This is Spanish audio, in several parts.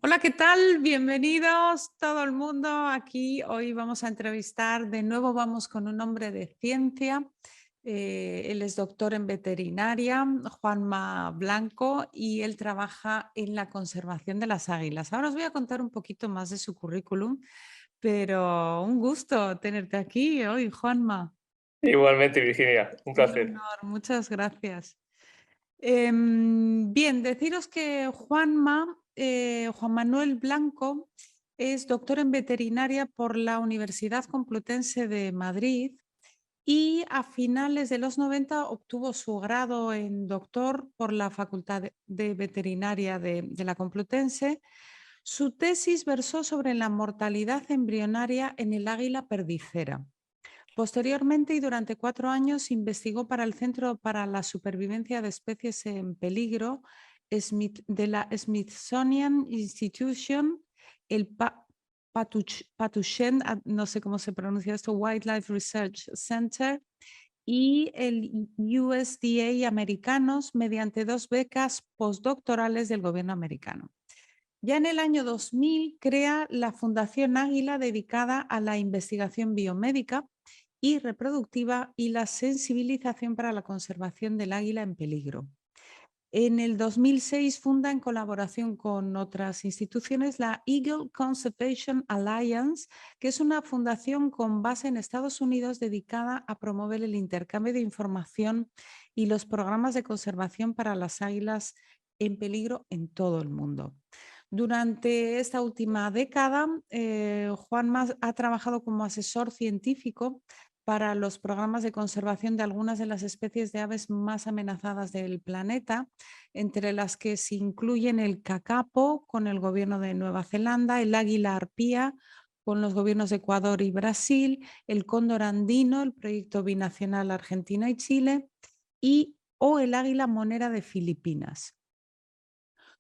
Hola, ¿qué tal? Bienvenidos todo el mundo. Aquí hoy vamos a entrevistar, de nuevo vamos con un hombre de ciencia. Él es doctor en veterinaria, Juanma Blanco, y él trabaja en la conservación de las águilas. Ahora os voy a contar un poquito más de su currículum, pero un gusto tenerte aquí hoy, Juanma. Igualmente, Virginia, un Un placer. honor, muchas gracias. Bien, deciros que Juan Manuel Blanco, es doctor en veterinaria por la Universidad Complutense de Madrid y a finales de los 90 obtuvo su grado en doctor por la Facultad de Veterinaria de la Complutense. Su tesis versó sobre la mortalidad embrionaria en el águila perdicera. Posteriormente y durante 4 años investigó para el Centro para la Supervivencia de Especies en Peligro de la Smithsonian Institution, el Patuchen, no sé cómo se pronuncia esto, Wildlife Research Center, y el USDA americanos mediante 2 becas postdoctorales del gobierno americano. Ya en el año 2000 crea la Fundación Águila, dedicada a la investigación biomédica y reproductiva y la sensibilización para la conservación del águila en peligro. En el 2006 funda, en colaboración con otras instituciones, la Eagle Conservation Alliance, que es una fundación con base en Estados Unidos dedicada a promover el intercambio de información y los programas de conservación para las águilas en peligro en todo el mundo. Durante esta última década, Juanma ha trabajado como asesor científico para los programas de conservación de algunas de las especies de aves más amenazadas del planeta, entre las que se incluyen el cacapo con el gobierno de Nueva Zelanda, el águila arpía con los gobiernos de Ecuador y Brasil, el cóndor andino, el proyecto binacional Argentina y Chile, o el águila monera de Filipinas.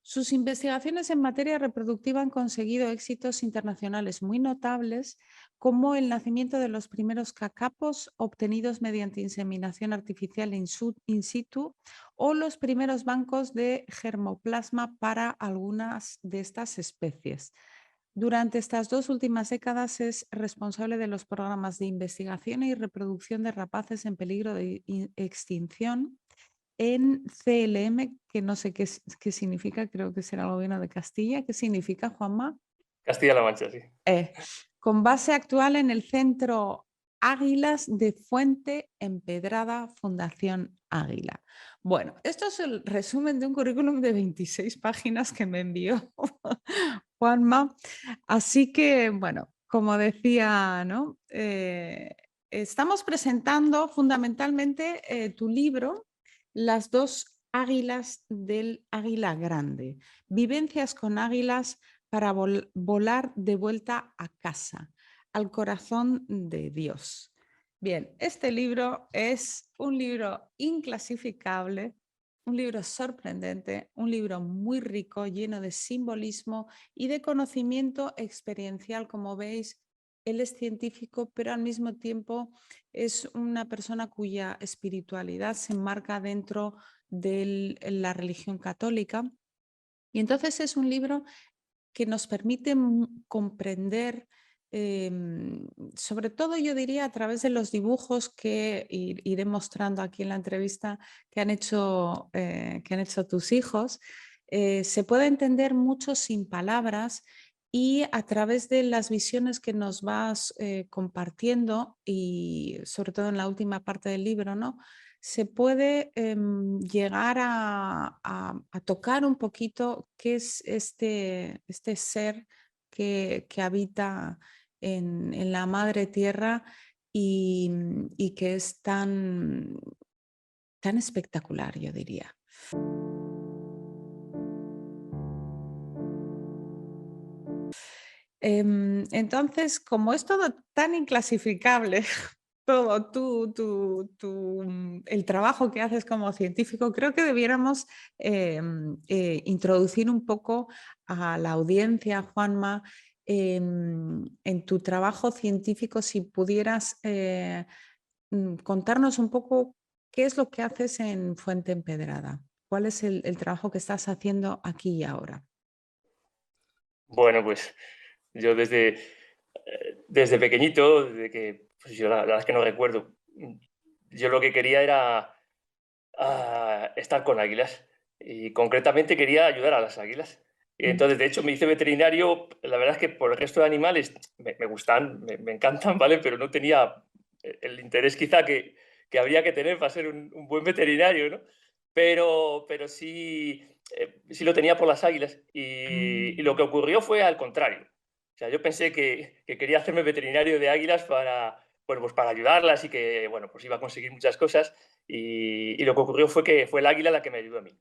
Sus investigaciones en materia reproductiva han conseguido éxitos internacionales muy notables, como el nacimiento de los primeros cacapos obtenidos mediante inseminación artificial in situ, o los primeros bancos de germoplasma para algunas de estas especies. Durante estas 2 últimas décadas es responsable de los programas de investigación y reproducción de rapaces en peligro de extinción en CLM, que no sé qué significa, creo que será el gobierno de Castilla. ¿Qué significa, Juanma? Castilla-La Mancha, sí. Eh, con base actual en el Centro Águilas de Fuente Empedrada, Fundación Águila. Bueno, esto es el resumen de un currículum de 26 páginas que me envió Juanma. Así que, bueno, como decía, ¿no? Estamos presentando fundamentalmente tu libro, Las 2 águilas del águila grande, vivencias con águilas para volar de vuelta a casa, al corazón de Dios. Bien, este libro es un libro inclasificable, un libro sorprendente, un libro muy rico, lleno de simbolismo y de conocimiento experiencial. Como veis, él es científico, pero al mismo tiempo es una persona cuya espiritualidad se enmarca dentro de la religión católica. Y entonces es un libro que nos permite comprender, sobre todo yo diría a través de los dibujos que iré mostrando aquí en la entrevista que han hecho tus hijos. Se puede entender mucho sin palabras, y a través de las visiones que nos vas compartiendo, y sobre todo en la última parte del libro, ¿no? Se puede llegar a tocar un poquito qué es este ser que habita en la madre tierra, y que es tan espectacular, yo diría. Entonces, como es todo tan inclasificable, todo el trabajo que haces como científico, creo que debiéramos introducir un poco a la audiencia, Juanma, en tu trabajo científico, si pudieras contarnos un poco qué es lo que haces en Fuente Empedrada, cuál es el trabajo que estás haciendo aquí y ahora. Bueno, pues yo desde pequeñito, desde que pues yo la verdad es que no recuerdo, yo lo que quería era estar con águilas y concretamente quería ayudar a las águilas. Y Mm, entonces, de hecho, me hice veterinario. La verdad es que por el resto de animales me gustan, me encantan, ¿vale? Pero no tenía el interés quizá que habría que tener para ser un buen veterinario, ¿no? Pero sí, sí lo tenía por las águilas y lo que mm, ocurrió fue al contrario. O sea, yo pensé que quería hacerme veterinario de águilas para, bueno, pues para ayudarlas y que, bueno, pues iba a conseguir muchas cosas y lo que ocurrió fue que fue el águila la que me ayudó a mí.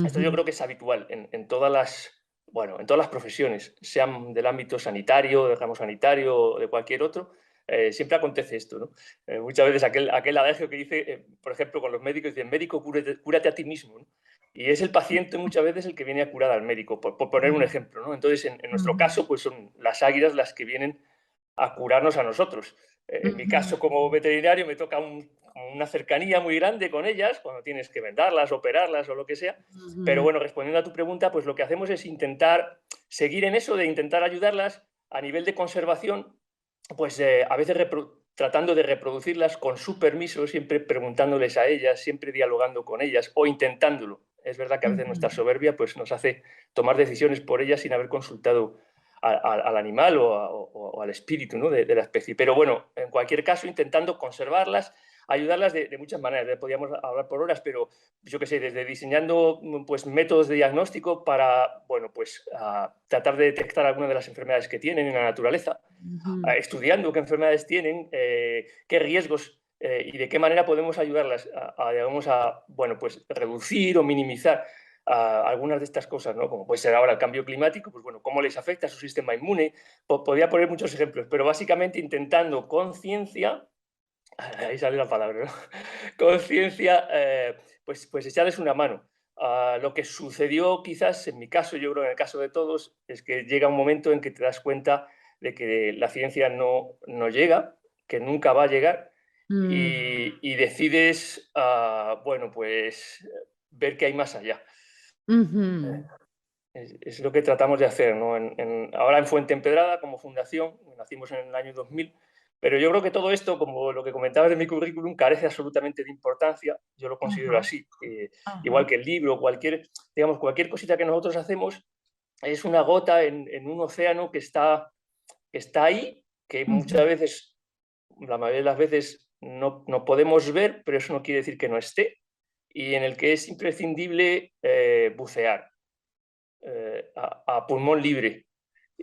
Esto yo ujú, creo que es habitual en todas las, bueno, en todas las profesiones, sean del ámbito sanitario, del ramo sanitario o de cualquier otro, siempre acontece esto, ¿no? Muchas veces aquel adagio que dice, por ejemplo, con los médicos, dicen, médico, cúrate a ti mismo, ¿no? Y es el paciente muchas veces el que viene a curar al médico, por poner un ujú, ejemplo, ¿no? Entonces, en nuestro ujú, caso, pues son las águilas las que vienen a curarnos a nosotros. En mi ujú, caso, como veterinario, me toca como una cercanía muy grande con ellas, cuando tienes que vendarlas, operarlas o lo que sea. Pero ujú, bueno, respondiendo a tu pregunta, pues lo que hacemos es intentar seguir en eso de intentar ayudarlas a nivel de conservación, pues a veces tratando de reproducirlas con su permiso, siempre preguntándoles a ellas, siempre dialogando con ellas o intentándolo. Es verdad que a veces nuestra ujú, soberbia pues, nos hace tomar decisiones por ellas sin haber consultado al animal o al espíritu, ¿no? de la especie. Pero bueno, en cualquier caso, intentando conservarlas, ayudarlas de muchas maneras. Podríamos hablar por horas, pero yo qué sé, desde diseñando pues, métodos de diagnóstico para bueno, pues, tratar de detectar algunas de las enfermedades que tienen en la naturaleza, ujú, estudiando qué enfermedades tienen, qué riesgos y de qué manera podemos ayudarlas digamos, bueno, pues, reducir o minimizar algunas de estas cosas, ¿no? Como puede ser ahora el cambio climático, pues bueno, cómo les afecta a su sistema inmune. Podría poner muchos ejemplos, pero básicamente intentando con ciencia, ahí sale la palabra, ¿no? Con ciencia, pues echarles una mano. Lo que sucedió quizás en mi caso, yo creo en el caso de todos, es que llega un momento en que te das cuenta de que la ciencia no llega, que nunca va a llegar, mm, y decides, bueno, pues ver qué hay más allá. ujú, Es lo que tratamos de hacer, ¿no? Ahora en Fuentempedrada, como fundación, nacimos en el año 2000, pero yo creo que todo esto, como lo que comentabas de mi currículum, carece absolutamente de importancia. Yo lo considero ajá, así. Igual ajá, que el libro, digamos, cualquier cosita que nosotros hacemos es una gota en un océano que está ahí, que ujú, muchas veces, la mayoría de las veces, no podemos ver, pero eso no quiere decir que no esté, y en el que es imprescindible bucear a pulmón libre.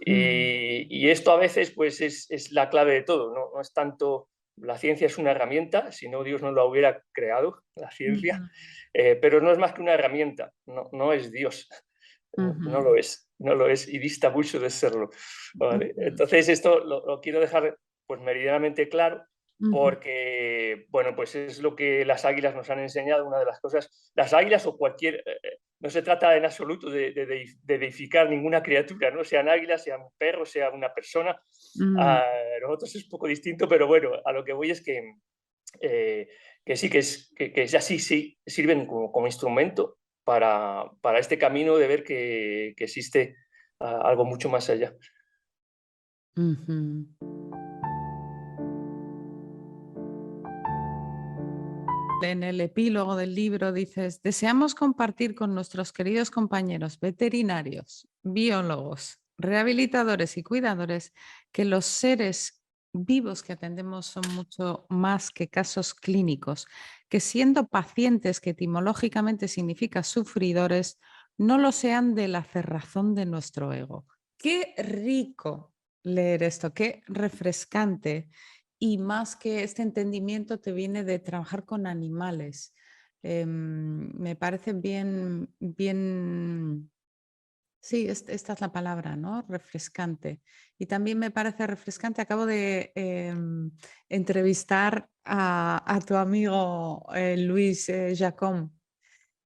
mm, Y esto a veces pues es la clave de todo, ¿no? No es tanto, la ciencia es una herramienta, si no Dios no la hubiera creado, la ciencia, ujú, pero no es más que una herramienta, no es Dios, no ujú, lo es, no lo es y dista mucho de serlo, ¿vale? ujú, Entonces esto lo quiero dejar pues meridianamente claro ujú, porque, bueno, pues es lo que las águilas nos han enseñado, una de las cosas, las águilas o cualquier, no se trata en absoluto de deificar ninguna criatura, ¿no? Sean águilas, sean perros, sea una persona. mm, Nosotros es un poco distinto, pero bueno, a lo que voy es eh, que sí, que ya sí sirven como instrumento para este camino de ver que existe algo mucho más allá. ujú. En el epílogo del libro dices, deseamos compartir con nuestros queridos compañeros veterinarios, biólogos, rehabilitadores y cuidadores que los seres vivos que atendemos son mucho más que casos clínicos, que siendo pacientes, que etimológicamente significa sufridores, no lo sean de la cerrazón de nuestro ego. Qué rico leer esto, qué refrescante y más que este entendimiento te viene de trabajar con animales. Me parece bien, bien, sí, esta es la palabra, ¿no? Refrescante. Y también me parece refrescante, acabo de entrevistar a tu amigo Luis Jacom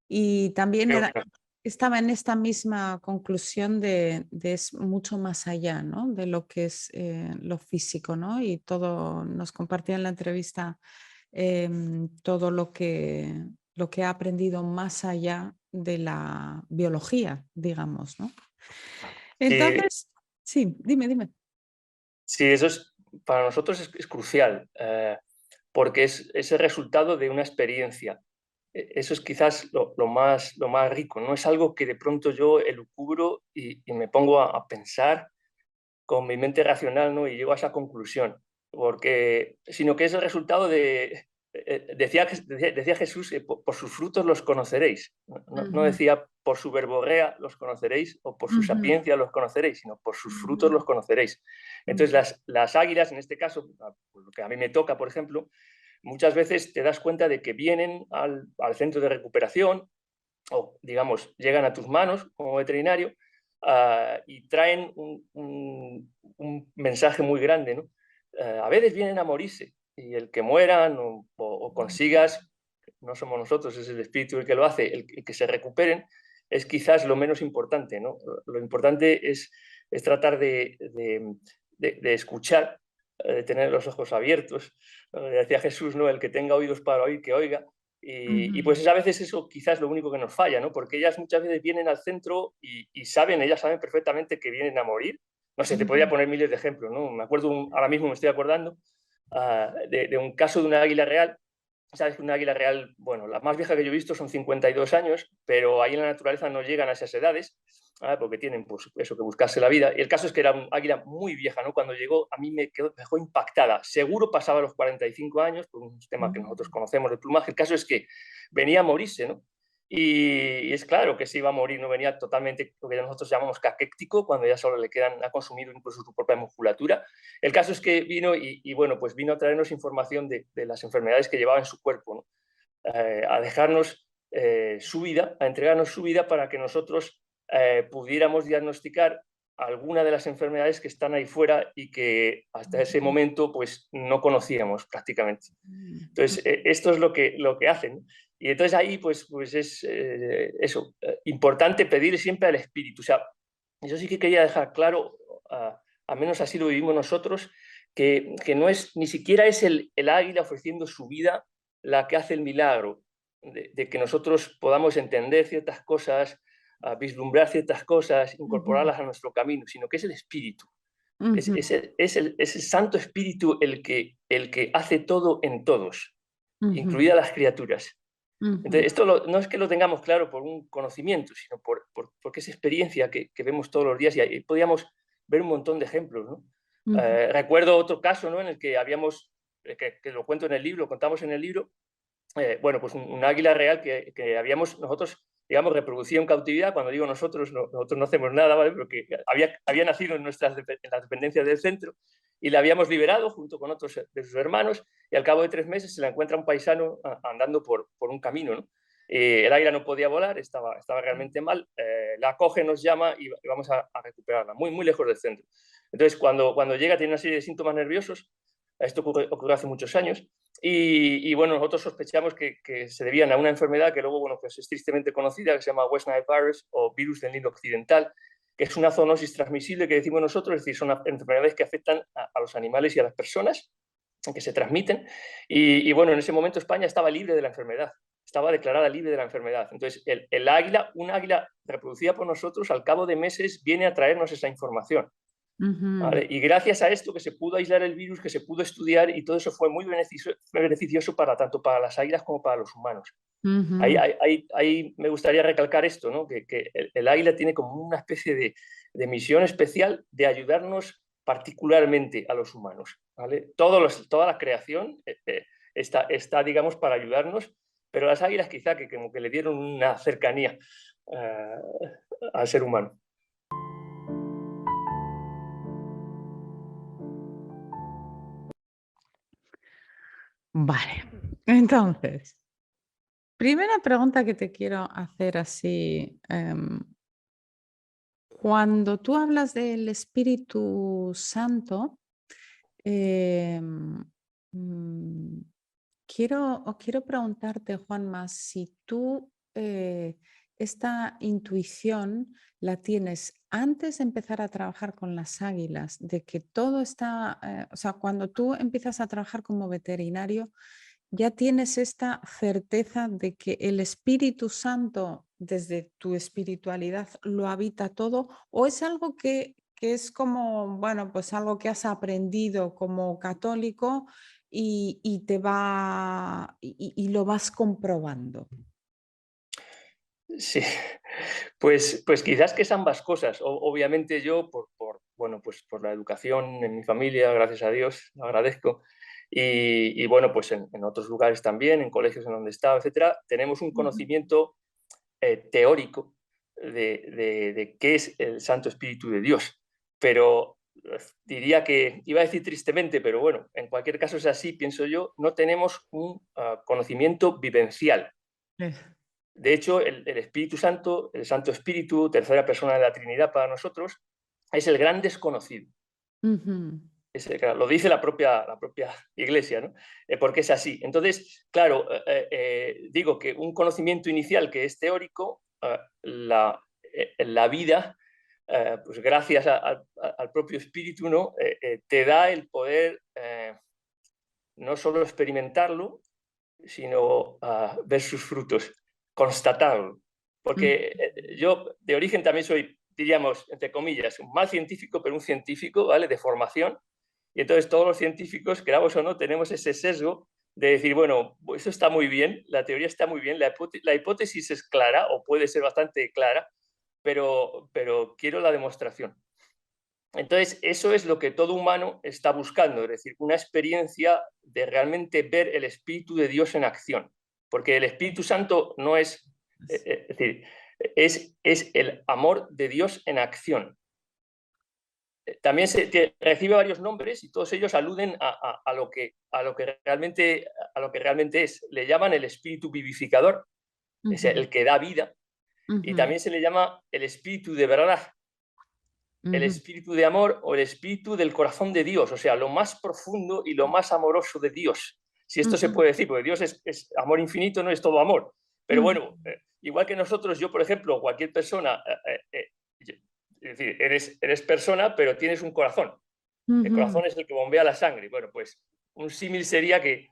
y también Qué era, bueno. estaba en esta misma conclusión de es mucho más allá, ¿no? De lo que es lo físico, ¿no? Y todo, nos compartía en la entrevista todo lo que ha aprendido más allá de la biología, digamos, ¿no? Sí, Entonces, sí, dime. sí, eso es, para nosotros es crucial, porque es el resultado de una experiencia. Eso es quizás lo más rico, no es algo que de pronto yo elucubro y me pongo a pensar con mi mente racional, ¿no? Y llego a esa conclusión, porque, sino que es el resultado de, decía Jesús, por sus frutos los conoceréis. No Ujú, decía por su verborrea los conoceréis o por su ujú, sapiencia los conoceréis, sino por sus frutos ujú, los conoceréis. Entonces, ujú, las águilas, en este caso, por lo que a mí me toca, por ejemplo, muchas veces te das cuenta de que vienen al centro de recuperación o, digamos, llegan a tus manos como veterinario y traen un mensaje muy grande, ¿no? A veces vienen a morirse y el que mueran o consigas, no somos nosotros, es el espíritu el que lo hace, el que se recuperen, es quizás lo menos importante, ¿no? Lo importante es tratar de escuchar, de tener los ojos abiertos. Decía Jesús, ¿no? El que tenga oídos para oír, que oiga. Y ujú, pues a veces eso quizás es lo único que nos falla, ¿no? Porque ellas muchas veces vienen al centro y saben, ellas saben perfectamente que vienen a morir. No sé, te podría ujú, poner miles de ejemplos, ¿no? Me acuerdo, ahora mismo me estoy acordando de un caso de una águila real. Sabes que una águila real, bueno, la más vieja que yo he visto son 52 años, pero ahí en la naturaleza no llegan a esas edades, porque tienen pues, eso que buscarse la vida. Y el caso es que era una águila muy vieja, ¿no? Cuando llegó, a mí me dejó impactada. Seguro pasaba los 45 años, por un tema que nosotros ujú, conocemos del plumaje. El caso es que venía a morirse, ¿no? Y es claro que se iba a morir, no venía totalmente lo que nosotros llamamos caquéctico, cuando ya solo le quedan, ha consumido incluso su propia musculatura. El caso es que vino bueno, pues vino a traernos información de las enfermedades que llevaba en su cuerpo, ¿no? A dejarnos su vida, a entregarnos su vida para que nosotros pudiéramos diagnosticar alguna de las enfermedades que están ahí fuera y que hasta ese ujú, momento pues no conocíamos prácticamente. ujú, Entonces, esto es lo que hacen. Y entonces ahí pues es eso, importante pedir siempre al espíritu. O sea, yo sí que quería dejar claro, al menos así lo vivimos nosotros, que no es, ni siquiera es el águila ofreciendo su vida la que hace el milagro de que nosotros podamos entender ciertas cosas, vislumbrar ciertas cosas, ujú, incorporarlas a nuestro camino, sino que es el espíritu. ujú, Es el Santo Espíritu el que hace todo en todos, ujú, incluidas las criaturas. ujú, Entonces, esto no es que lo tengamos claro por un conocimiento, sino porque es experiencia que vemos todos los días y ahí podíamos ver un montón de ejemplos, ¿no? ujú, Recuerdo otro caso, ¿no? En el que habíamos, que lo cuento en el libro, lo contamos en el libro, bueno, pues un águila real que habíamos nosotros, digamos, reproducido en cautividad. Cuando digo nosotros, nosotros no hacemos nada, ¿vale? Porque había nacido en en las dependencias del centro y la habíamos liberado junto con otros de sus hermanos y al cabo de 3 meses se la encuentra un paisano andando por un camino, ¿no? El águila no podía volar, estaba realmente mal, la coge, nos llama y vamos a recuperarla, muy, muy lejos del centro. Entonces, cuando llega tiene una serie de síntomas nerviosos, esto ocurrió hace muchos años, bueno, nosotros sospechamos que se debían a una enfermedad que luego, bueno, pues es tristemente conocida, que se llama West Nile virus o virus del Nilo Occidental, que es una zoonosis transmisible que decimos nosotros, es decir, son enfermedades que afectan a los animales y a las personas, que se transmiten. Bueno, en ese momento España estaba libre de la enfermedad, estaba declarada libre de la enfermedad. Entonces, el águila, una águila reproducida por nosotros, al cabo de meses viene a traernos esa información. ujú, ¿Vale? Y gracias a esto que se pudo aislar el virus, que se pudo estudiar y todo eso fue muy beneficioso para tanto para las águilas como para los humanos. ujú, Ahí me gustaría recalcar esto, ¿no? Que el águila tiene como una especie de misión especial de ayudarnos particularmente a los humanos. ¿Vale? Toda la creación está, digamos, para ayudarnos, pero las águilas quizá que como que le dieron una cercanía eh, al ser humano. Vale, entonces, primera pregunta que te quiero hacer así, cuando tú hablas del Espíritu Santo, em, mm, quiero preguntarte, Juanma, si tú esta intuición la tienes antes de empezar a trabajar con las águilas, de que todo está, o sea, cuando tú empiezas a trabajar como veterinario, ya tienes esta certeza de que el Espíritu Santo desde tu espiritualidad, lo habita todo? ¿O es algo que es como, bueno, pues algo que has aprendido como católico y te va y lo vas comprobando? Sí, pues quizás que es ambas cosas. Obviamente yo, bueno, pues por la educación en mi familia, gracias a Dios, lo agradezco, y bueno, pues en otros lugares también, en colegios en donde he estado, etcétera, tenemos un Ujú. conocimiento teórico de qué es el Santo Espíritu de Dios. Pero diría que, iba a decir tristemente, pero bueno, en cualquier caso es así, pienso yo, no tenemos un conocimiento vivencial. Eh, De hecho, el Espíritu Santo, el Santo Espíritu, tercera persona de la Trinidad para nosotros, es el gran desconocido. Ujú. Claro, lo dice la propia Iglesia, ¿no? Porque es así. Entonces, claro, digo que un conocimiento inicial que es teórico, la vida, pues gracias al propio Espíritu, ¿no? Te da el poder no solo experimentarlo, sino ver sus frutos, constatarlo. Mm. Porque yo de origen también soy, diríamos, entre comillas, un mal científico, pero un científico, ¿vale? De formación. Y entonces todos los científicos, queramos o no, tenemos ese sesgo de decir, bueno, eso está muy bien, la teoría está muy bien, la hipótesis es clara o puede ser bastante clara, pero quiero la demostración. Entonces, eso es lo que todo humano está buscando, es decir, una experiencia de realmente ver el Espíritu de Dios en acción. Porque el Espíritu Santo no es, es decir, es el amor de Dios en acción. También recibe varios nombres y todos ellos aluden a lo que realmente es. Le llaman el Espíritu vivificador, es Ujú, el que da vida, y ujú, también se le llama el Espíritu de verdad, el ujú, espíritu de amor o el espíritu del corazón de Dios, o sea, lo más profundo y lo más amoroso de Dios. Si esto se ujú, puede decir, porque Dios es amor infinito, no es todo amor. Pero ujú, bueno, igual que nosotros, yo, por ejemplo, cualquier persona, es decir, eres persona, pero tienes un corazón. El ujú, corazón es el que bombea la sangre. Bueno, pues un símil sería que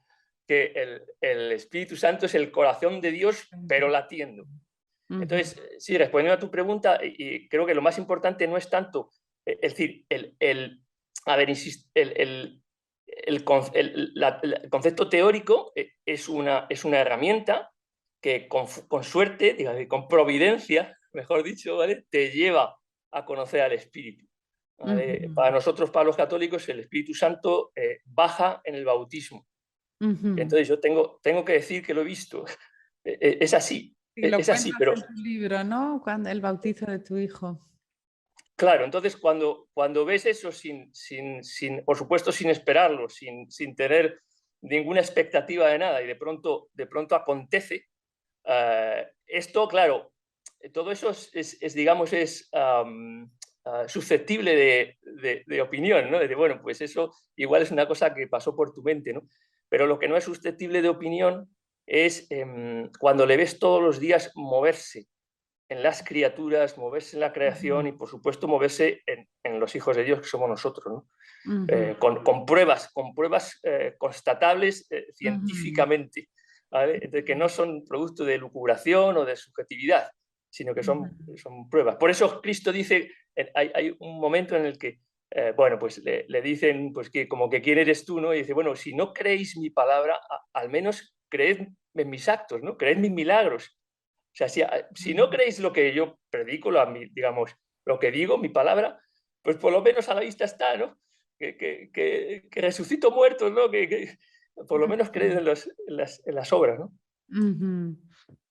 el Espíritu Santo es el corazón de Dios, pero latiendo. ujú, Entonces, sí, respondiendo a tu pregunta, y creo que lo más importante no es tanto, es decir, a ver, el concepto teórico es una herramienta que con suerte, digamos, con providencia, mejor dicho, ¿vale? Te lleva a conocer al Espíritu. ¿Vale? ujú, Para nosotros, para los católicos, el Espíritu Santo baja en el bautismo. ujú. Entonces yo tengo que decir que lo he visto. Es así, Y lo es así, cuentas pero en tu libro, ¿no? Cuando el bautizo de tu hijo. claro, entonces cuando ves eso por supuesto, sin esperarlo, sin tener ninguna expectativa de nada y de pronto acontece, esto, claro, todo eso digamos, susceptible de opinión, ¿no? De, bueno, pues eso igual es una cosa que pasó por tu mente, ¿no? Pero lo que no es susceptible de opinión es cuando le ves todos los días moverse en las criaturas, moverse en la creación Ujú, y, por supuesto, moverse en los hijos de Dios, que somos nosotros, ¿no? ujú, Con pruebas constatables ujú, científicamente, ¿vale? De que no son producto de lucubración o de subjetividad, sino que ujú, son pruebas. Por eso Cristo dice, hay un momento en el que, bueno, pues le dicen, pues que como que quién eres tú, ¿no? Y dice, bueno, si no creéis mi palabra, al menos creed en mis actos, ¿no? Creed mis milagros. O sea, si no creéis lo que yo predico, digamos, lo que digo, mi palabra, pues por lo menos a la vista está, ¿no? Que resucito muertos, ¿no? Por lo menos creed ujú, en las obras, ¿no? ujú.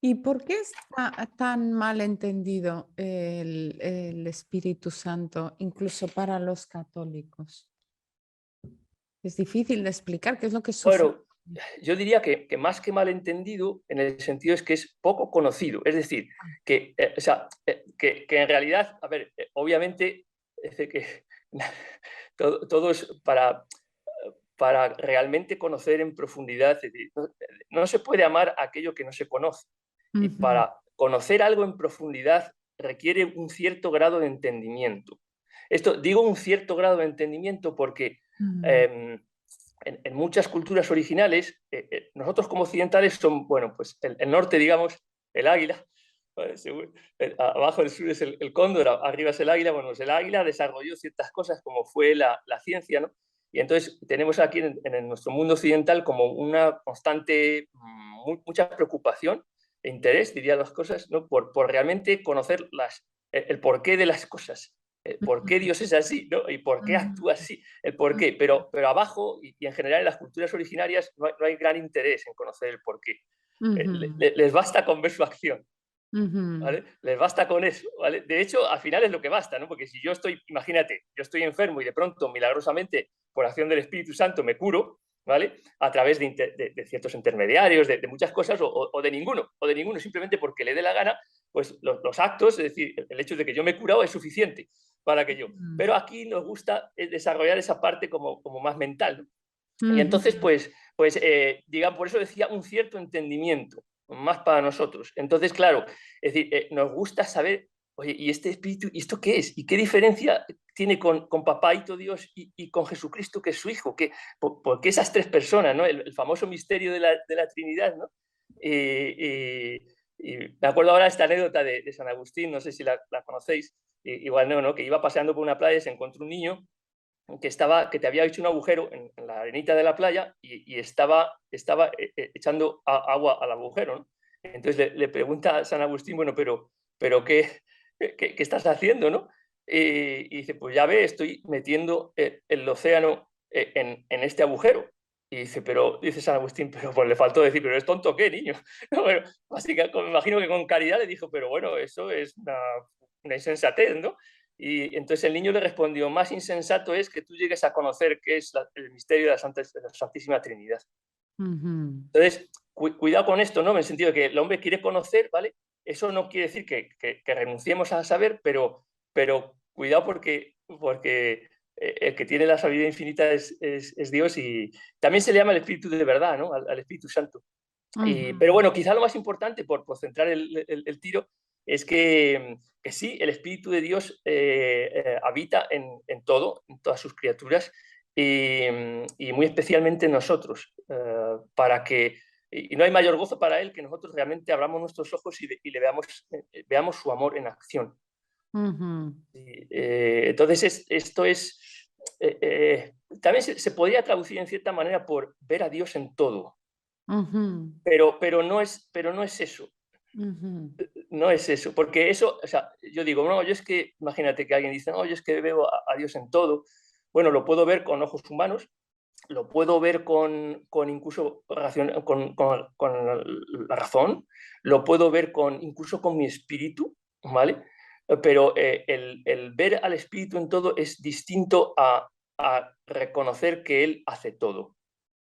¿Y por qué está tan mal entendido el Espíritu Santo, incluso para los católicos? Es difícil de explicar qué es lo que sucede. Bueno, yo diría que más que malentendido, en el sentido es que es poco conocido. Es decir, o sea, que en realidad, a ver, obviamente, es decir, que todo es para realmente conocer en profundidad. Es decir, no se puede amar aquello que no se conoce. Y Ujú, para conocer algo en profundidad requiere un cierto grado de entendimiento. Esto digo un cierto grado de entendimiento porque ujú, eh, en muchas culturas originales, nosotros como occidentales son, bueno, pues el norte, digamos, el águila, ¿vale? Abajo del sur es el cóndor, arriba es el águila. Bueno, pues el águila desarrolló ciertas cosas como fue la ciencia, ¿no? Y entonces tenemos aquí en nuestro mundo occidental como una constante, mucha preocupación e interés, diría las cosas, ¿no? Por realmente conocer el porqué de las cosas, por qué Dios es así, ¿no? Y por qué actúa así, el porqué. Pero abajo, y en general en las culturas originarias, no hay gran interés en conocer el porqué. Les basta con ver su acción. ¿Vale? Les basta con eso, ¿vale? De hecho, al final es lo que basta, ¿no? Porque si yo estoy, imagínate, yo estoy enfermo y de pronto, milagrosamente, por acción del Espíritu Santo, me curo, ¿vale? A través de ciertos intermediarios, de muchas cosas, o de ninguno, simplemente porque le dé la gana, pues los actos, es decir, el hecho de que yo me he curado es suficiente para que yo. Pero aquí nos gusta desarrollar esa parte como más mental, ¿no? Y entonces, digamos, por eso decía un cierto entendimiento, más para nosotros. Entonces, claro, es decir, nos gusta saber, oye, ¿y este espíritu, y esto qué es? ¿Y qué diferencia tiene con Papaito Dios y con Jesucristo, que es su Hijo? ¿Por qué esas tres personas, ¿no? El famoso misterio de la Trinidad, ¿no? Y me acuerdo ahora esta anécdota de San Agustín, no sé si la conocéis, igual no, que iba paseando por una playa y se encontró un niño que te había hecho un agujero en la arenita de la playa y estaba echando agua al agujero, ¿no? Entonces le pregunta a San Agustín, bueno, pero ¿qué estás haciendo, no? Y dice, pues ya ve, estoy metiendo el océano en este agujero. Y dice San Agustín, pero pues le faltó decir, pero es tonto, ¿qué, niño? No, bueno, básicamente, me imagino que con caridad le dijo, pero bueno, eso es una insensatez, ¿no? Y entonces el niño le respondió, más insensato es que tú llegues a conocer qué es el misterio de la Santísima Trinidad. Entonces, cuidado con esto, ¿no? En el sentido de que el hombre quiere conocer, ¿vale? Eso no quiere decir que renunciemos a saber, pero cuidado porque el que tiene la sabiduría infinita es Dios, y también se le llama el Espíritu de verdad, ¿no? Al Espíritu Santo. Pero bueno, quizá lo más importante, por centrar el tiro, es que sí, el Espíritu de Dios habita en todo, en todas sus criaturas, y muy especialmente en nosotros, y no hay mayor gozo para Él que nosotros realmente abramos nuestros ojos y le veamos su amor en acción. Entonces, esto es, también se podría traducir en cierta manera por ver a Dios en todo. Pero no es eso. No es eso, porque eso, o sea, yo digo, no, yo es que, imagínate que alguien dice, no, yo es que veo a Dios en todo. Bueno, lo puedo ver con ojos humanos, lo puedo ver con incluso con la razón, lo puedo ver incluso con mi espíritu, ¿vale? Pero el ver al espíritu en todo es distinto a reconocer que Él hace todo,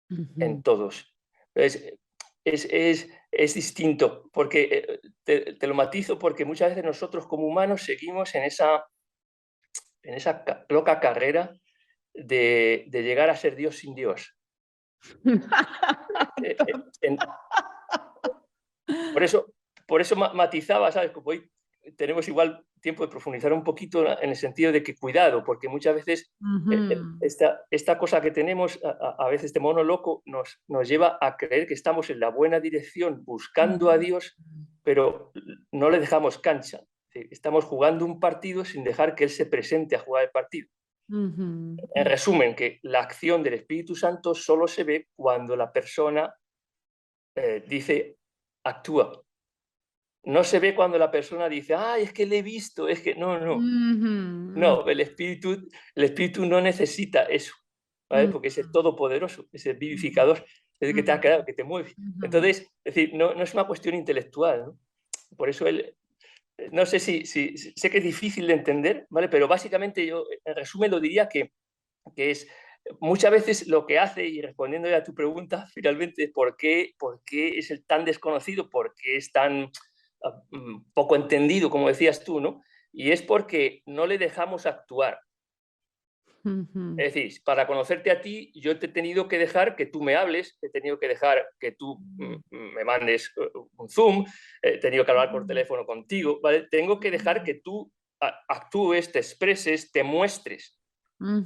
en todos. Entonces, es distinto, porque te lo matizo, porque muchas veces nosotros como humanos seguimos en esa loca carrera de llegar a ser Dios sin Dios. Por eso matizaba, ¿sabes? Como hoy tenemos igual tiempo de profundizar un poquito en el sentido de que cuidado, porque muchas veces esta cosa que tenemos, a veces este mono loco, nos lleva a creer que estamos en la buena dirección buscando a Dios, pero no le dejamos cancha. Estamos jugando un partido sin dejar que Él se presente a jugar el partido. En resumen, que la acción del Espíritu Santo solo se ve cuando la persona dice, actúa. No se ve cuando la persona dice, ay, es que le he visto, es que no. No, el espíritu no necesita eso, ¿vale? Porque es el todopoderoso, es el vivificador, es el que te ha creado, que te mueve. Entonces, es decir, no es una cuestión intelectual, ¿no? Por eso no sé si sé que es difícil de entender, ¿vale? Pero básicamente yo, en resumen, lo diría que es muchas veces lo que hace, y respondiendo a tu pregunta, finalmente, ¿por qué es el tan desconocido? ¿Por qué es tan poco entendido, como decías tú, ¿no? Y es porque no le dejamos actuar. Es decir, para conocerte a ti, yo te he tenido que dejar que tú me hables, he tenido que dejar que tú me mandes un Zoom, he tenido que hablar por teléfono contigo, ¿vale? Tengo que dejar que tú actúes, te expreses, te muestres.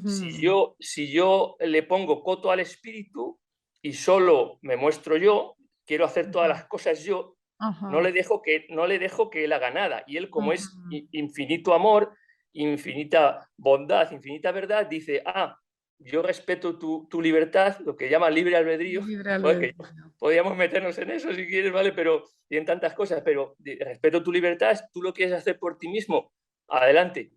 Si yo le pongo coto al espíritu y solo me muestro yo, quiero hacer todas las cosas yo, No Ajá. le dejo que él haga nada. Y él, como es Ujú. infinito amor, infinita bondad, infinita verdad, dice, yo respeto tu libertad, lo que llama libre albedrío, Libre bueno, que albedrío. podríamos meternos en eso si quieres, ¿vale? Pero, y en tantas cosas, pero respeto tu libertad, tú lo quieres hacer por ti mismo, adelante,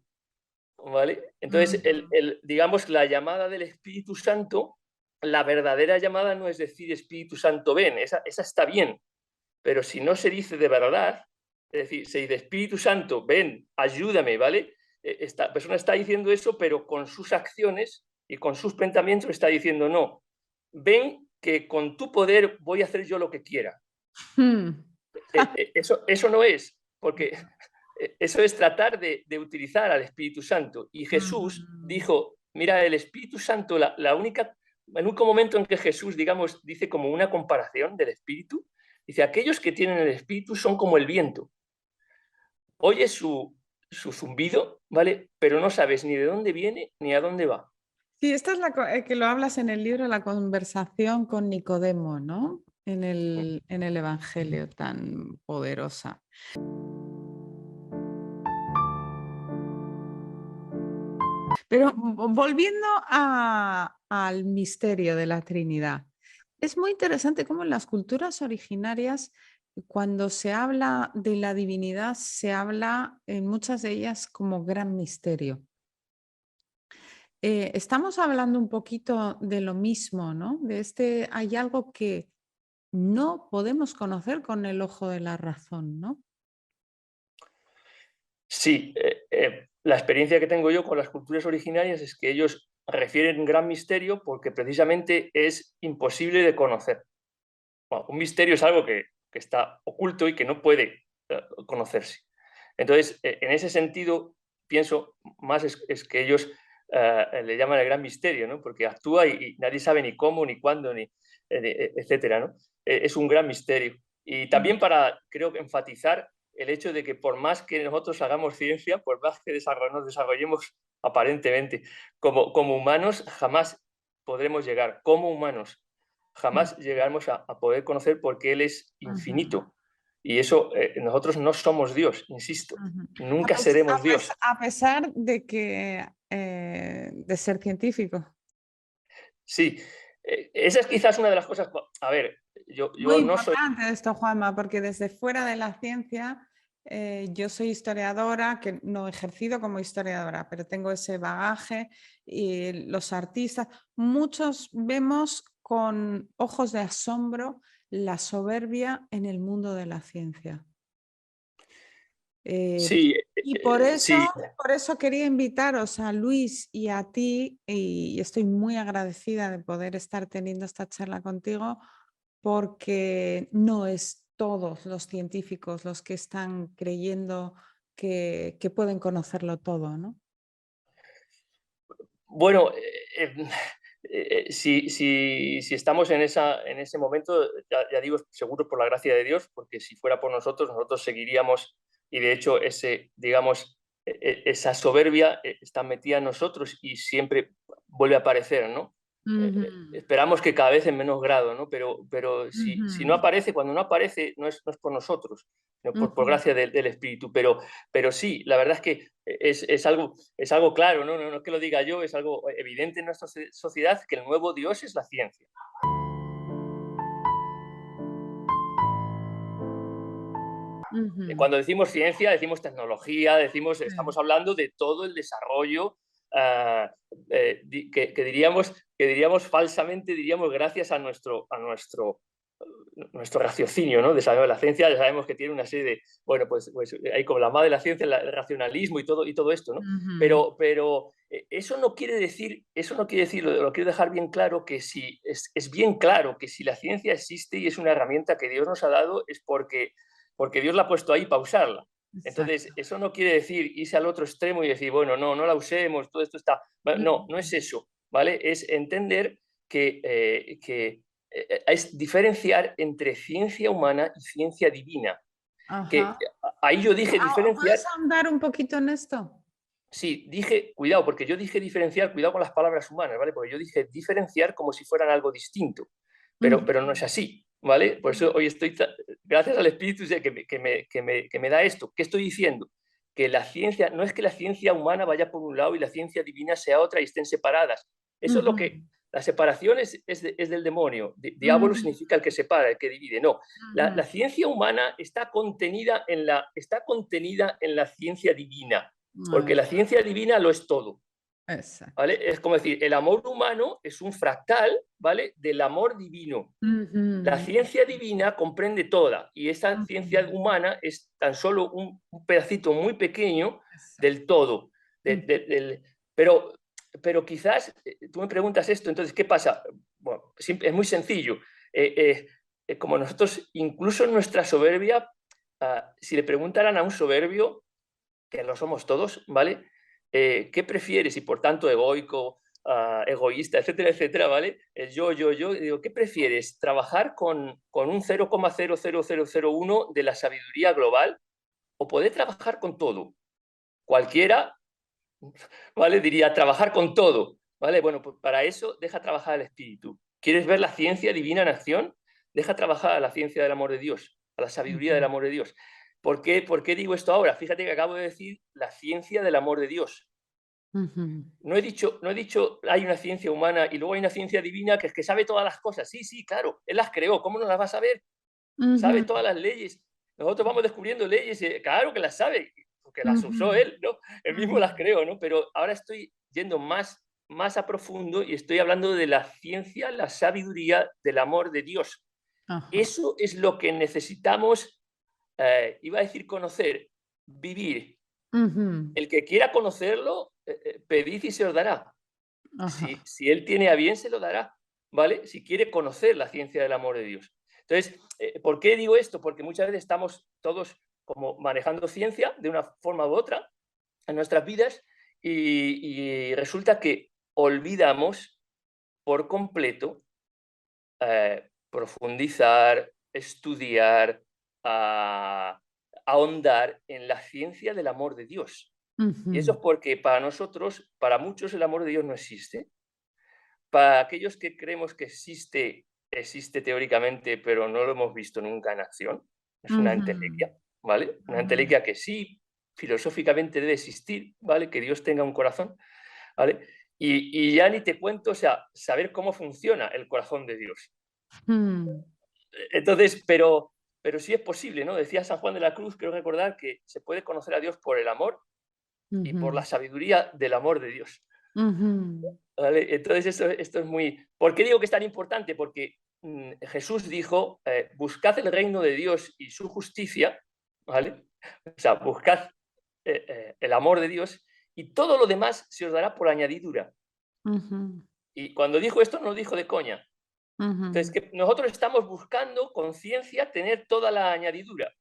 ¿vale? Entonces, Ujú. digamos, la llamada del Espíritu Santo, la verdadera llamada no es decir Espíritu Santo, ven, esa está bien, pero si no se dice de verdad, es decir, se dice Espíritu Santo, ven, ayúdame, ¿vale? Esta persona está diciendo eso, pero con sus acciones y con sus pensamientos está diciendo, no, ven que con tu poder voy a hacer yo lo que quiera. Mm. Eso no es, porque eso es tratar de utilizar al Espíritu Santo. Y Jesús Ujú. dijo, mira, el Espíritu Santo, el único momento en que Jesús, digamos, dice como una comparación del Espíritu, dice, aquellos que tienen el Espíritu son como el viento. Oyes su zumbido, ¿vale? Pero no sabes ni de dónde viene ni a dónde va. Sí, esta es que lo hablas en el libro, la conversación con Nicodemo, ¿no? En el Evangelio tan poderosa. Pero volviendo al misterio de la Trinidad, es muy interesante cómo en las culturas originarias, cuando se habla de la divinidad, se habla en muchas de ellas como gran misterio. Estamos hablando un poquito de lo mismo, ¿no? Hay algo que no podemos conocer con el ojo de la razón, ¿no? Sí, la experiencia que tengo yo con las culturas originarias es que ellos refieren gran misterio porque precisamente es imposible de conocer. Bueno, un misterio es algo que está oculto y que no puede conocerse. Entonces, en ese sentido, pienso más es que ellos le llaman el gran misterio, ¿no? Porque actúa y nadie sabe ni cómo, ni cuándo, etcétera, ¿no? Es un gran misterio. Y también para, creo, enfatizar el hecho de que por más que nosotros hagamos ciencia, por más que nos desarrollemos aparentemente, como humanos jamás podremos llegar, como humanos, Mm, jamás llegaremos a poder conocer porque Él es ujú, infinito. Y eso, nosotros no somos Dios, insisto, ujú. nunca seremos Dios. A pesar de de ser científico. Sí, esa es quizás una de las cosas, a ver, Muy yo no soy, importante esto, Juanma, porque desde fuera de la ciencia, yo soy historiadora, que no he ejercido como historiadora, pero tengo ese bagaje y los artistas, muchos vemos con ojos de asombro la soberbia en el mundo de la ciencia. Eh, sí, y sí, por eso quería invitaros a Luis y a ti, y estoy muy agradecida de poder estar teniendo esta charla contigo, porque no es todos los científicos los que están creyendo que pueden conocerlo todo, ¿no? bueno, si estamos en ese momento, ya digo, seguro por la gracia de Dios, porque si fuera por nosotros, nosotros seguiríamos, y de hecho, digamos, esa soberbia está metida en nosotros y siempre vuelve a aparecer, ¿no? Ujú, Esperamos que cada vez en menos grado, ¿no? Pero si no ujú, aparece, cuando no aparece, no es por nosotros, sino por ujú. gracia del Espíritu. Pero sí, la verdad es que es algo claro, ¿no? No es que lo diga yo, es algo evidente en nuestra sociedad que el nuevo Dios es la ciencia. Ujú, Cuando decimos ciencia, decimos tecnología, sí. estamos hablando de todo el desarrollo que diríamos falsamente, diríamos gracias a nuestro raciocinio, ¿no? De saber la ciencia, ya sabemos que tiene una serie de, bueno, pues hay como la madre de la ciencia, el racionalismo y todo esto, ¿no? Ujú, Pero eso no quiere decir, lo quiero dejar bien claro, que si es bien claro que si la ciencia existe y es una herramienta que Dios nos ha dado, es porque Dios la ha puesto ahí para usarla. Entonces, exacto. eso no quiere decir irse al otro extremo y decir, bueno, no la usemos, todo esto está. No es Ujú, eso, ¿vale? Es entender que es diferenciar entre ciencia humana y ciencia divina. Que ajá. ahí yo dije ¿Puedes diferenciar, ahondar un poquito en esto? sí, dije, cuidado, porque yo dije diferenciar, cuidado con las palabras humanas, ¿vale? Porque yo dije diferenciar como si fueran algo distinto, pero Ujú, no es así. ¿vale? Por eso hoy estoy, gracias al Espíritu que me da esto. ¿Qué estoy diciendo? Que la ciencia, no es que la ciencia humana vaya por un lado y la ciencia divina sea otra y estén separadas. Eso es lo que, la separación es del demonio. Diablo significa el que separa, el que divide. No, la ciencia humana está contenida en la ciencia divina, porque la ciencia divina lo es todo. Exacto. ¿Vale? Es como decir, el amor humano es un fractal, ¿vale?, del amor divino. La ciencia divina comprende toda, y esa ciencia humana es tan solo un pedacito muy pequeño del todo. Pero quizás, tú me preguntas esto, entonces, ¿qué pasa? Bueno, es muy sencillo. Como nosotros, incluso en nuestra soberbia, si le preguntaran a un soberbio, que lo somos todos, ¿vale? ¿Qué prefieres? Y por tanto egoico, egoísta, etcétera, etcétera, ¿vale? El yo, digo, ¿qué prefieres? ¿Trabajar con un 0,00001 de la sabiduría global o poder trabajar con todo? Cualquiera, ¿vale? Diría trabajar con todo, ¿vale? Bueno, pues para eso deja trabajar el espíritu. ¿Quieres ver la ciencia divina en acción? Deja trabajar a la ciencia del amor de Dios, a la sabiduría del amor de Dios. ¿Por qué digo esto ahora? Fíjate que acabo de decir la ciencia del amor de Dios. No he dicho, hay una ciencia humana y luego hay una ciencia divina que es que sabe todas las cosas. Sí, sí, claro, Él las creó. ¿Cómo no las va a saber? Sabe todas las leyes. Nosotros vamos descubriendo leyes, claro que las sabe, porque las usó Él, ¿no? Él mismo las creó, ¿no? Pero ahora estoy yendo más a profundo y estoy hablando de la ciencia, la sabiduría del amor de Dios. Eso es lo que necesitamos, iba a decir conocer, vivir. El que quiera conocerlo, pedid y se os dará. Si él tiene a bien, se lo dará, ¿vale? Si quiere conocer la ciencia del amor de Dios. Entonces, ¿por qué digo esto? Porque muchas veces estamos todos como manejando ciencia de una forma u otra en nuestras vidas y resulta que olvidamos por completo profundizar, estudiar, ahondar en la ciencia del amor de Dios. Y eso es porque para nosotros, para muchos, el amor de Dios no existe. Para aquellos que creemos que existe teóricamente, pero no lo hemos visto nunca en acción, es una entelequia, ¿vale? Una entelequia que sí, filosóficamente debe existir, ¿vale? Que Dios tenga un corazón, ¿vale? Y ya ni te cuento, o sea, saber cómo funciona el corazón de Dios. Entonces, pero sí es posible, ¿no? Decía San Juan de la Cruz, quiero recordar que se puede conocer a Dios por el amor y por la sabiduría del amor de Dios. ¿Vale? Entonces, esto es muy... ¿Por qué digo que es tan importante? Porque Jesús dijo, buscad el reino de Dios y su justicia, ¿vale? O sea, buscad el amor de Dios y todo lo demás se os dará por añadidura. Y cuando dijo esto, no lo dijo de coña. Entonces, que nosotros estamos buscando con ciencia tener toda la añadidura,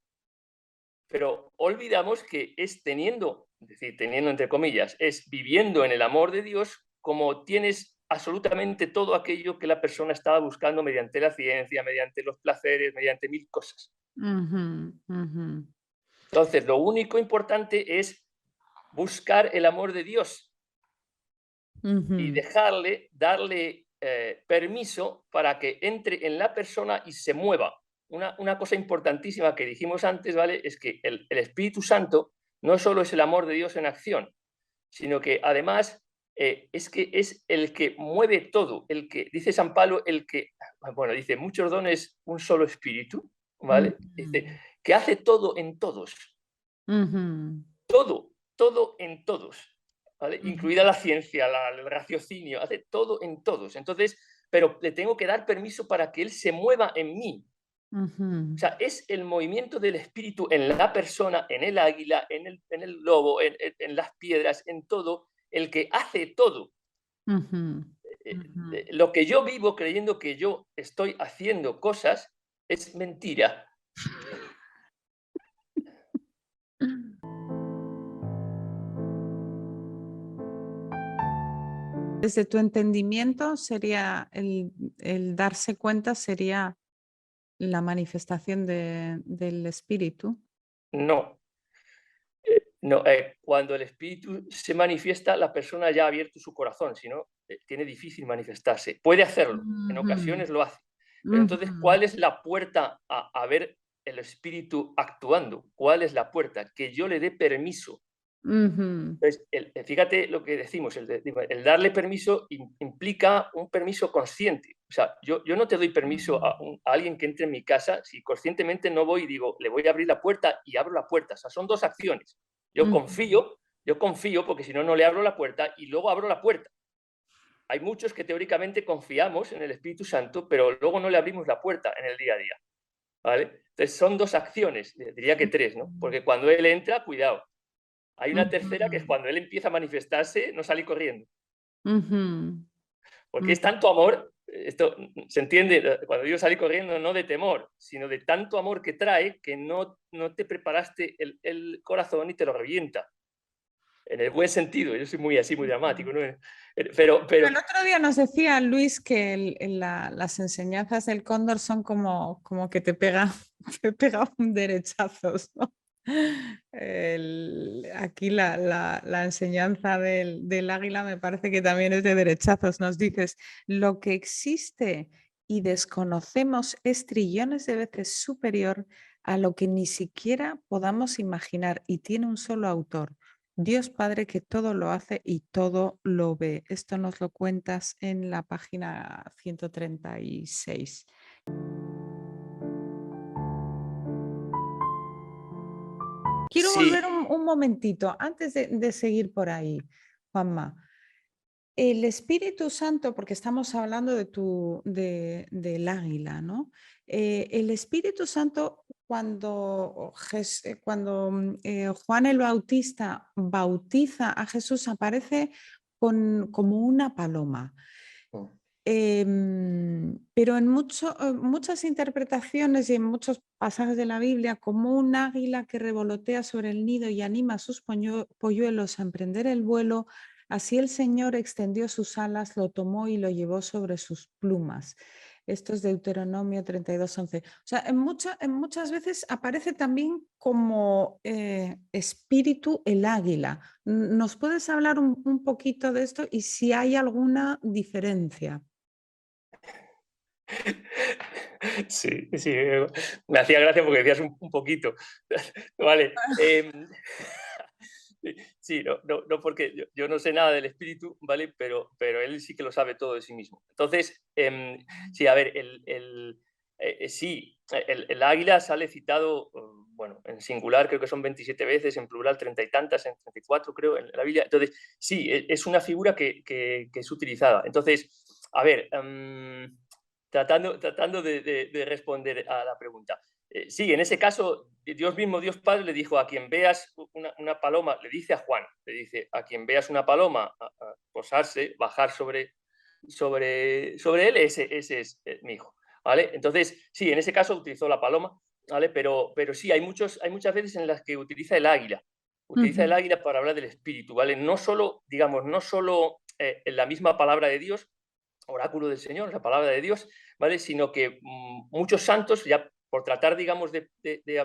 pero olvidamos que es teniendo, es decir, teniendo entre comillas, es viviendo en el amor de Dios como tienes absolutamente todo aquello que la persona estaba buscando mediante la ciencia, mediante los placeres, mediante mil cosas. Entonces, lo único importante es buscar el amor de Dios y darle permiso para que entre en la persona y se mueva. Una cosa importantísima que dijimos antes, ¿vale? Es que el Espíritu Santo no solo es el amor de Dios en acción, sino que además es que es el que mueve todo, el que, dice San Pablo, bueno, dice, muchos dones, un solo espíritu, ¿vale? Dice, que hace todo en todos. Todo en todos, ¿vale? Incluida la ciencia, el raciocinio, hace todo en todos. Entonces, pero le tengo que dar permiso para que él se mueva en mí. O sea, es el movimiento del espíritu en la persona, en el águila, en el lobo, en las piedras, en todo, el que hace todo. Lo que yo vivo creyendo que yo estoy haciendo cosas es mentira. Desde tu entendimiento sería el darse cuenta sería la manifestación del espíritu. No. No, cuando el espíritu se manifiesta, la persona ya ha abierto su corazón, si no, tiene difícil manifestarse. Puede hacerlo, en ocasiones lo hace, Pero entonces, Ujú, ¿cuál es la puerta a ver el espíritu actuando? ¿Cuál es la puerta? Que yo le dé permiso. ujú, Entonces, fíjate lo que decimos, el darle permiso implica un permiso consciente. O sea, yo no te doy permiso a alguien que entre en mi casa si conscientemente no voy y digo, le voy a abrir la puerta y abro la puerta. O sea, son dos acciones. Yo ujú, confío, yo confío porque si no, no le abro la puerta y luego abro la puerta. Hay muchos que teóricamente confiamos en el Espíritu Santo, pero luego no le abrimos la puerta en el día a día. ¿Vale? Entonces, son dos acciones, diría que tres, ¿no? Porque cuando él entra, cuidado. Hay una tercera que es ujú, cuando él empieza a manifestarse, no salir corriendo. ujú, Porque es ujú. tanto amor, esto se entiende, cuando digo salir corriendo, no de temor, sino de tanto amor que trae que no te preparaste el corazón y te lo revienta. En el buen sentido, yo soy muy así, muy dramático, ¿no? Pero El otro día nos decía Luis que las enseñanzas del cóndor son como que te pega, te pega un derechazo, ¿no? Aquí la enseñanza del águila me parece que también es de derechazos. Nos dices, lo que existe y desconocemos es trillones de veces superior a lo que ni siquiera podamos imaginar y tiene un solo autor. Dios Padre que todo lo hace y todo lo ve. Esto nos lo cuentas en la página 136. Quiero volver sí, un momentito antes de seguir por ahí, Juanma. El Espíritu Santo, porque estamos hablando del águila, ¿no? El Espíritu Santo, cuando Juan el Bautista bautiza a Jesús, aparece como una paloma. Pero en muchas interpretaciones y en muchos pasajes de la Biblia, como un águila que revolotea sobre el nido y anima a sus polluelos a emprender el vuelo, así el Señor extendió sus alas, lo tomó y lo llevó sobre sus plumas. Esto es Deuteronomio 32:11. O sea, en muchas veces aparece también como espíritu el águila. ¿Nos puedes hablar un poquito de esto y si hay alguna diferencia? sí, sí, me hacía gracia porque decías un poquito. Vale. Sí, no porque yo no sé nada del espíritu, ¿vale? Pero él sí que lo sabe todo de sí mismo. Entonces, sí, a ver, sí, el águila sale citado, bueno, en singular creo que son 27 veces, en plural 30 y tantas, en 34 creo, en la Biblia. Entonces, sí, es una figura que es utilizada. Entonces, a ver, tratando de responder a la pregunta. Sí, en ese caso, Dios mismo, Dios Padre, le dijo a quien veas una paloma, le dice a Juan, le dice a quien veas una paloma a posarse, bajar sobre él, ese es mi hijo. ¿Vale? Entonces, sí, en ese caso utilizó la paloma, ¿vale? Pero sí, hay muchas veces en las que utiliza el águila. Utiliza el Ujú, águila para hablar del espíritu, ¿vale? No solo, digamos, no solo en la misma palabra de Dios, oráculo del Señor, la palabra de Dios, ¿vale? Sino que muchos santos, ya por tratar, digamos, de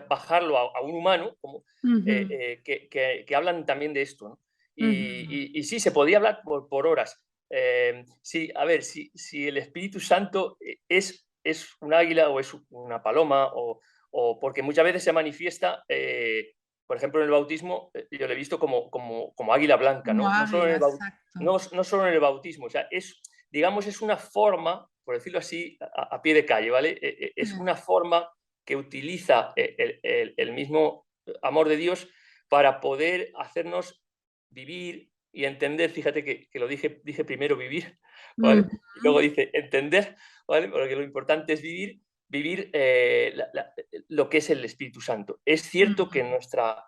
bajarlo a un humano, como, ujú, que hablan también de esto, ¿no? ujú, Y sí, se podía hablar por horas. Sí, a ver, si el Espíritu Santo es un águila o es una paloma, o porque muchas veces se manifiesta, por ejemplo, en el bautismo, yo lo he visto como águila blanca, como ¿no? águila, exacto. No solo en el bautismo, o sea, digamos, es una forma, por decirlo así, a pie de calle, ¿vale? Sí. Es una forma que utiliza el mismo amor de Dios para poder hacernos vivir y entender, fíjate que lo dije primero vivir, ¿vale? Ujú, Y luego dice entender, ¿vale? Porque lo importante es vivir lo que es el Espíritu Santo. Es cierto que ujú,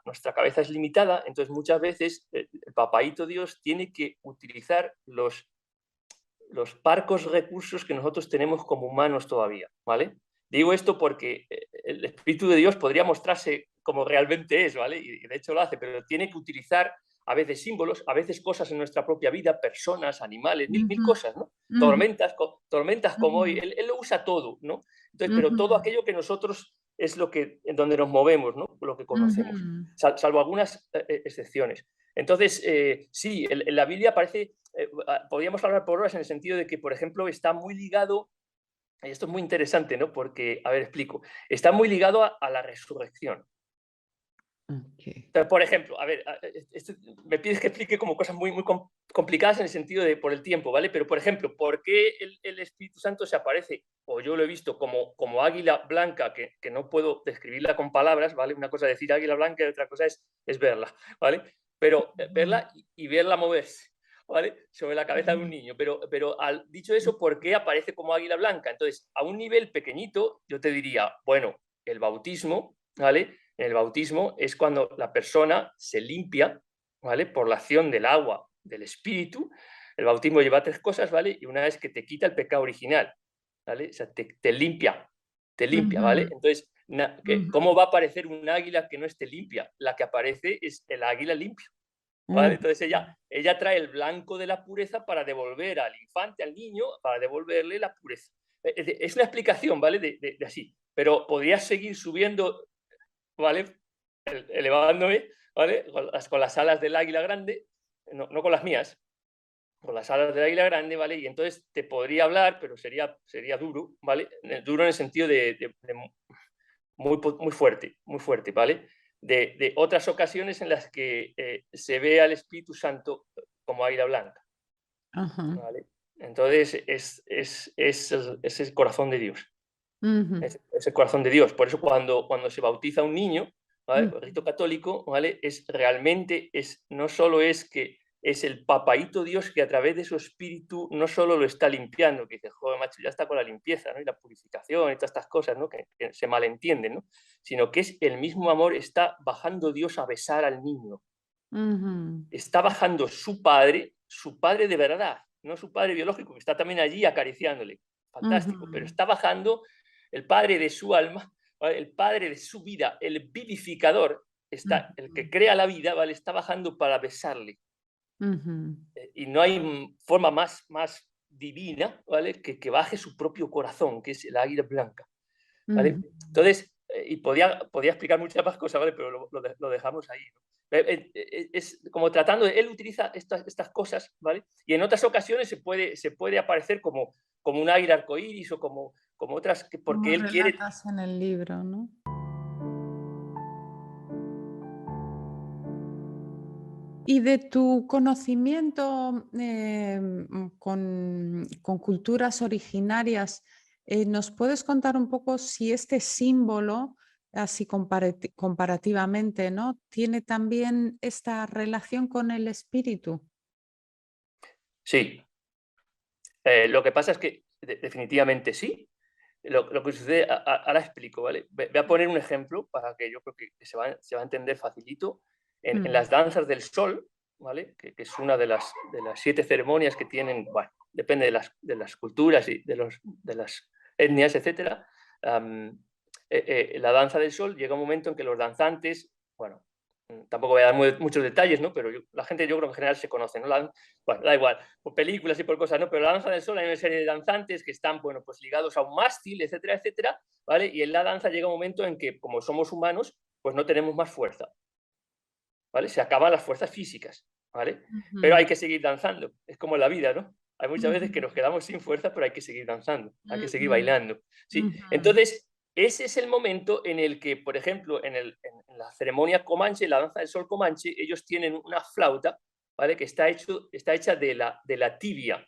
nuestra cabeza es limitada, entonces muchas veces el papaíto Dios tiene que utilizar los parcos recursos que nosotros tenemos como humanos todavía, ¿vale? Digo esto porque el Espíritu de Dios podría mostrarse como realmente es, ¿vale? Y de hecho lo hace, pero tiene que utilizar a veces símbolos, a veces cosas en nuestra propia vida, personas, animales, mil ujú, cosas, ¿no? ujú, Tormentas como hoy, él lo usa todo, ¿no? Entonces, pero ujú, todo aquello que nosotros es en donde nos movemos, ¿no? Lo que conocemos, ujú, salvo algunas excepciones. Entonces, sí, en la Biblia parece podríamos hablar por horas en el sentido de que, por ejemplo, está muy ligado y esto es muy interesante, ¿no? Porque, a ver, explico, está muy ligado a la resurrección. Ok. Entonces, por ejemplo, a ver, me pides que explique como cosas muy, muy complicadas en el sentido de por el tiempo, ¿vale? Pero, por ejemplo, ¿por qué el Espíritu Santo se aparece, o yo lo he visto como águila blanca, que no puedo describirla con palabras, ¿vale? Una cosa es decir águila blanca y otra cosa es verla, ¿vale? Pero Ujú, verla y verla moverse, ¿vale? Sobre la cabeza de un ujú, niño. Pero dicho eso, ¿por qué aparece como águila blanca? Entonces, a un nivel pequeñito, yo te diría, bueno, el bautismo, ¿vale? En el bautismo es cuando la persona se limpia, ¿vale? Por la acción del agua, del espíritu. El bautismo lleva tres cosas, ¿vale? Y una es que te quita el pecado original, ¿vale? O sea, te limpia, ¿vale? ujú, Entonces, ujú, ¿cómo va a aparecer un águila que no esté limpia? La que aparece es el águila limpia, ¿vale? ujú, Entonces ella trae el blanco de la pureza para devolver al infante, al niño, para devolverle la pureza. Es una explicación, ¿vale? De así. Pero podrías seguir subiendo, ¿vale? Elevándome, ¿vale? Con las alas del águila grande, no con las mías, con las alas del águila grande, ¿vale? Y entonces te podría hablar, pero sería duro, ¿vale? Duro en el sentido de muy fuerte, ¿vale? De otras ocasiones en las que se ve al Espíritu Santo como águila blanca, ajá, ¿vale? Entonces es el corazón de Dios. ujú, Es el corazón de Dios. Por eso cuando se bautiza un niño, ¿vale? ujú, El rito católico, ¿vale? Es realmente, no solo es que es el papaíto Dios que a través de su espíritu no solo lo está limpiando, que dice, joder, macho, ya está con la limpieza, ¿no? Y la purificación y todas estas cosas, ¿no? Que se malentienden, ¿no? Sino que es el mismo amor, está bajando Dios a besar al niño. ujú, Está bajando su padre de verdad, no su padre biológico, que está también allí acariciándole. Fantástico, pero ujú, está bajando el padre de su alma, ¿vale? El padre de su vida, el vivificador, el ujú, que crea la vida, ¿vale? Está bajando para besarle. ujú, Y no hay forma más divina, ¿vale? Que baje su propio corazón, que es el águila blanca, ¿vale? ujú. Entonces, y podía explicar muchas más cosas, ¿vale? Pero lo dejamos ahí, ¿no? Es como tratando, él utiliza estas cosas, ¿vale? Y en otras ocasiones se puede aparecer como un águila arcoíris o como otras, Como porque él quiere. relatas en el libro, ¿no? Y de tu conocimiento con culturas originarias, ¿nos puedes contar un poco si este símbolo, así comparativamente, ¿no? Tiene también esta relación con el espíritu? Sí, lo que pasa es que definitivamente sí. Lo que sucede, ahora explico, ¿vale? Voy a poner un ejemplo para que yo creo que se va a entender facilito. En Mm, las danzas del sol, ¿vale? Que es una de las 7 ceremonias que tienen, bueno, depende de las culturas y de las etnias, etcétera. am, la danza del sol llega un momento en que los danzantes, bueno, tampoco voy a dar muchos detalles, ¿no? Pero la gente yo creo que en general se conoce, ¿no? Bueno, da igual, por películas y por cosas, ¿no? Pero la danza del sol hay una serie de danzantes que están, bueno, pues ligados a un mástil, etcétera, etcétera, ¿vale? Y en la danza llega un momento en que, como somos humanos, pues no tenemos más fuerza, ¿vale? Se acaban las fuerzas físicas, ¿vale? Pero ujú, hay que seguir danzando, es como la vida, ¿no? Hay muchas veces que ujú, nos quedamos sin fuerza, pero hay que seguir danzando, hay que seguir ujú, bailando, ¿sí? ujú, Entonces, ese es el momento en el que, por ejemplo, en la ceremonia comanche, la danza del sol comanche, ellos tienen una flauta, ¿vale? Que está hecha de la tibia,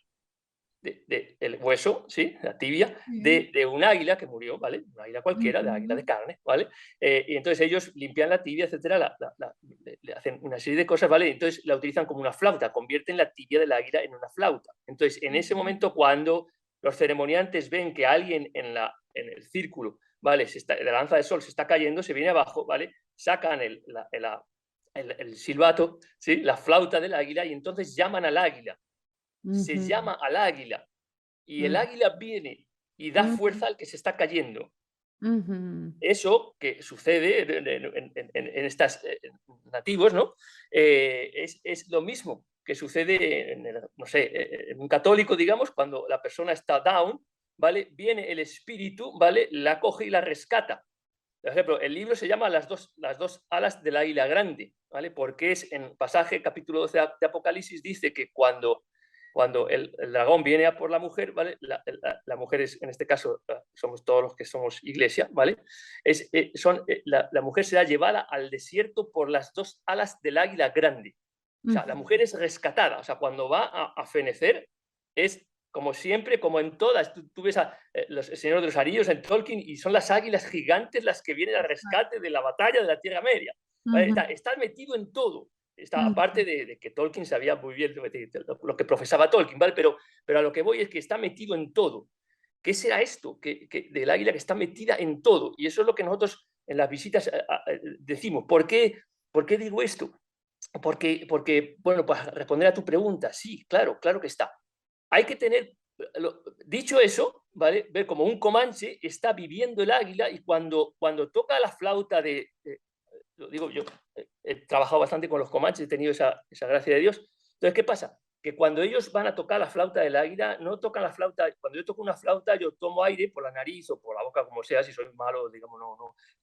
el hueso, ¿sí? La tibia, sí, de un águila que murió, ¿vale? Una águila cualquiera, de águila de ujú, carne, ¿vale? Y entonces ellos limpian la tibia, etcétera, le hacen una serie de cosas, ¿vale? Entonces la utilizan como una flauta, convierten la tibia del águila en una flauta. Entonces, en ese ujú, momento, cuando los ceremoniantes ven que alguien en el círculo, ¿vale? De la danza del sol se está cayendo, se viene abajo, ¿vale? Sacan el silbato, ¿sí? La flauta del águila y entonces llaman al águila, se ujú, llama al águila y el ujú, águila viene y da ujú, fuerza al que se está cayendo. ujú, Eso que sucede en estas nativos, ¿no? Es lo mismo que sucede no sé, en un católico, digamos, cuando la persona está down, ¿vale? Viene el espíritu, ¿vale? La coge y la rescata. Por ejemplo, el libro se llama las dos alas del águila grande, ¿vale? Porque es en pasaje, capítulo 12 de Apocalipsis, dice que cuando cuando el dragón viene a por la mujer, ¿vale? La mujer es, en este caso, somos todos los que somos iglesia, ¿vale? La mujer será llevada al desierto por las dos alas del águila grande. O sea, la mujer es rescatada. O sea, cuando va a fenecer, es como siempre, como en todas. Tú ves El Señor de los Anillos en Tolkien y son las águilas gigantes las que vienen al rescate de la batalla de la Tierra Media. ¿Vale? Está metido en todo. Aparte de que Tolkien sabía muy bien lo que profesaba Tolkien, ¿vale? Pero a lo que voy es que está metido en todo. ¿Qué será esto del águila que está metida en todo? Y eso es lo que nosotros en las visitas decimos. ¿Por qué digo esto? Porque, bueno, para responder a tu pregunta, sí, claro que está. Hay que tener, dicho eso, ¿vale? Ver como un comanche está viviendo el águila y cuando toca la flauta lo digo yo, he trabajado bastante con los comanches, he tenido esa gracia de Dios. Entonces, ¿qué pasa? Que cuando ellos van a tocar la flauta del águila, no tocan la flauta, cuando yo toco una flauta, yo tomo aire por la nariz o por la boca, como sea, si soy malo, digamos,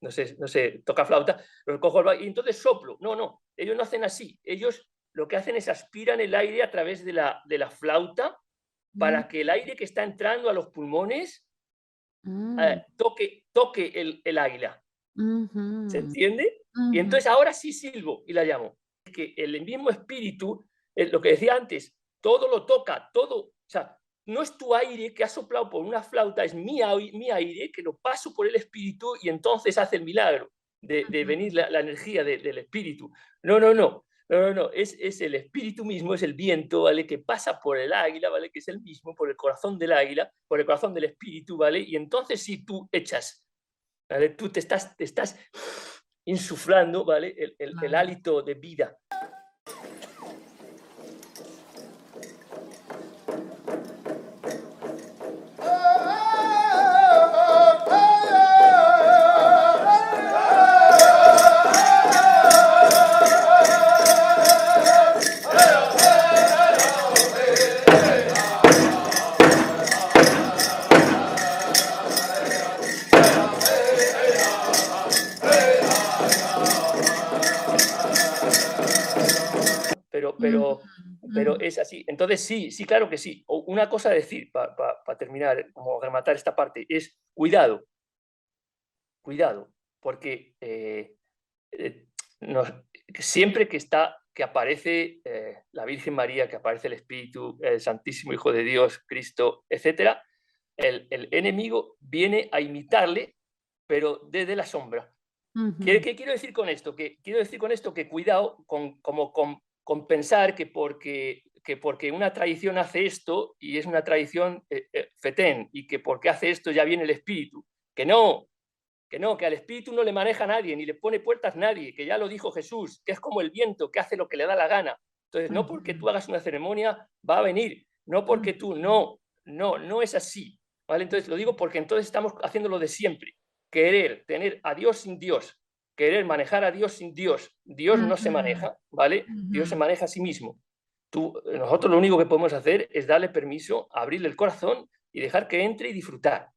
no sé, toca flauta, lo cojo y entonces soplo. No, ellos no hacen así. Ellos lo que hacen es aspiran el aire a través de la flauta para que el aire que está entrando a los pulmones toque el águila. ¿Se entiende? Y entonces ahora sí silbo y la llamo. Que el mismo espíritu, lo que decía antes, todo lo toca, todo. O sea, no es tu aire que has soplado por una flauta, es mi aire que lo paso por el espíritu y entonces hace el milagro de venir la energía del espíritu. No. Es el espíritu mismo, es el viento, ¿vale? Que pasa por el águila, ¿vale? Que es el mismo, por el corazón del águila, por el corazón del espíritu, ¿vale? Y entonces sí tú echas, ¿vale? Tú te estás insuflando, ¿vale? El hálito de vida. Pero es así. Entonces, sí, claro que sí. Una cosa a decir, para terminar, como rematar esta parte, es cuidado, porque siempre que aparece la Virgen María, que aparece el Espíritu, el Santísimo Hijo de Dios, Cristo, etc., el enemigo viene a imitarle, pero desde la sombra. ¿Qué quiero decir con esto? Quiero decir con esto que cuidado con pensar que porque una tradición hace esto y es una tradición fetén y que porque hace esto ya viene el espíritu. Que al espíritu no le maneja a nadie, ni le pone puertas a nadie, que ya lo dijo Jesús, que es como el viento, que hace lo que le da la gana. Entonces, no porque tú hagas una ceremonia va a venir, no porque tú, no es así. ¿Vale? Entonces, lo digo porque entonces estamos haciendo lo de siempre. Querer tener a Dios sin Dios, querer manejar a Dios sin Dios. Dios no se maneja, ¿vale? Dios se maneja a sí mismo. Nosotros lo único que podemos hacer es darle permiso, abrirle el corazón y dejar que entre y disfrutar.